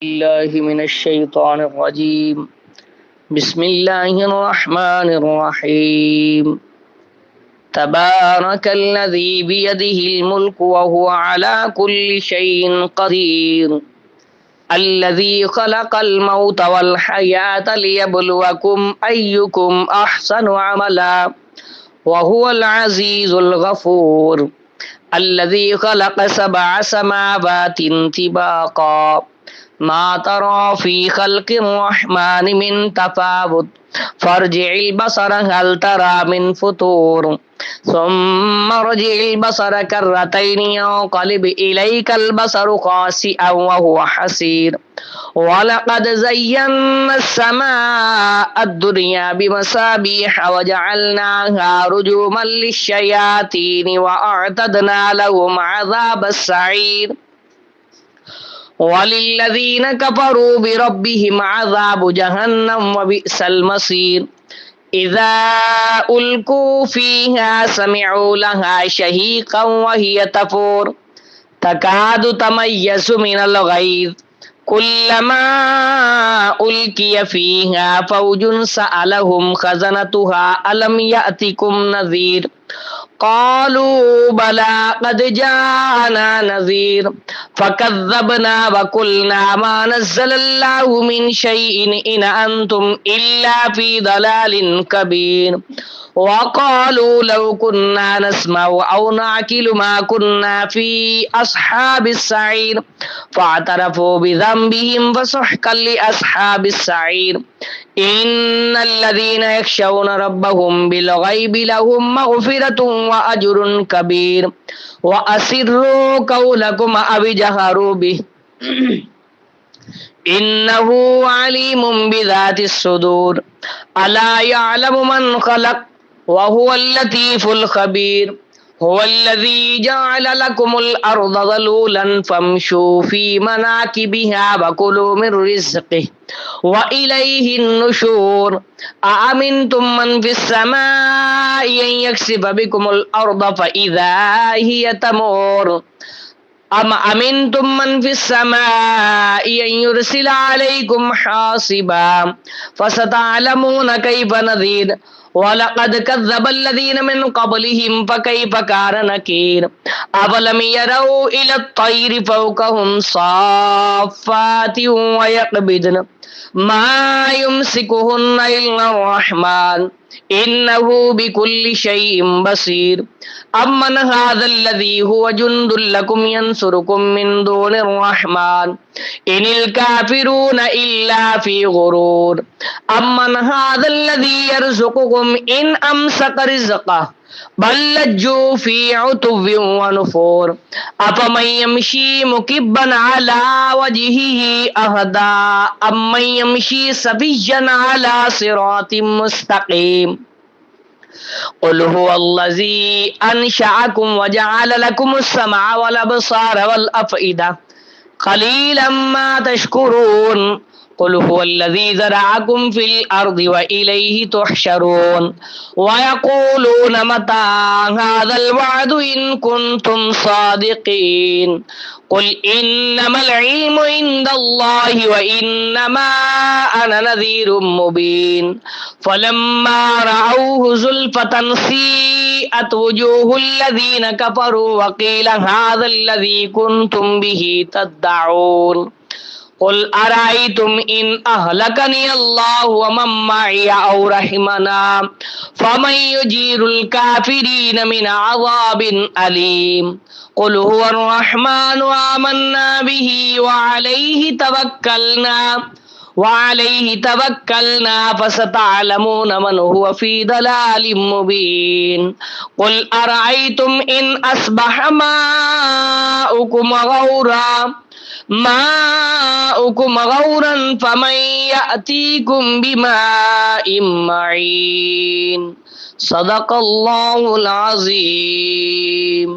الله من الشيطان الرجيم. بسم الله الرحمن الرحيم. تبارك الذي بيده الملك وهو على كل شيء قدير. الذي خلق الموت والحياة ليبلوكم أيكم أحسن عملا وهو العزيز الغفور. الذي خلق 7 سماوات طباقا ما ترى في خلق الرحمن من تفاوت فارجع البصر هل ترى من فطور ثم ارجع البصر كرتين ينقلب إليك البصر خاسئا وهو حسير. ولقد زينا السماء الدنيا بمصابيح وجعلناها رجوما للشياطين وأعتدنا لهم عذاب السعير. وللذين كفروا بربهم عذاب جهنم وبئس المصير. إذا ألقوا فيها سمعوا لها شهيقا وهي تفور تكاد تميز من الغيظ كلما ألقي فيها فوج سألهم خزنتها ألم يأتكم نذير قالوا بلى قد جاءنا نذير فكذبنا وقلنا ما نزل الله من شيء إن أنتم إلا في ضلال كبير. وقالوا لو كنا نسمع أو نعقل ما كنا في أصحاب السعير فاعترفوا بذنبهم فسحقا لأصحاب السعير. إن الذين يخشون ربهم بالغيب لهم مغفرة وأجر كبير. وأسروا قولكم أو اجهروا به إنه عليم بذات الصدور. ألا يعلم من خلق وهو اللطيف الخبير. هو الذي جعل لكم الأرض ذلولا فامشوا في مناكبها وكلوا من رزقه وإليه النشور. أأمنتم من في السماء أن يخسف بكم الأرض فإذا هي تمور أم أمنتم من في السماء أن يرسل عليكم حاصبا فستعلمون كيف نذير. ولقد كذب الذين من قبلهم فكيف كان نكير. أفلم يروا إلى الطير فوقهم صافات ويقبضن ما يمسكهن إلا الرحمن إنه بكل شيء بصير. أمن هذا الذي هو جند لكم ينصركم من دون الرحمن إن الكافرون إلا في غرور. أمن هذا الذي يرزقكم إن أمسك رزقه بل لجوا في عتو ونفور. أفمن يمشي مكبا على وجهه أهدى أمن يمشي سويا على صراط مستقيم. قل هو الذي أنشأكم وجعل لكم السمع والأبصار والأفئدة قليلا ما تشكرون. قل هو الذي زرعكم في الأرض وإليه تحشرون. ويقولون متى هذا الوعد إن كنتم صادقين. قل إنما العلم عند الله وإنما أنا نذير مبين. فلما رأوه زلفة سيئت وجوه الذين كفروا وقيل هذا الذي كنتم به تدعون. قل أرأيتم إن أهلكني الله ومن معي أو رحمنا فمن يجير الكافرين من عذاب أليم. قل هو الرحمن آمنا به وعليه توكلنا فستعلمون من هو في ضلال مبين. قل أرأيتم إن أصبح ماؤكم غورا فمن يأتيكم بماء معين. صدق الله العظيم.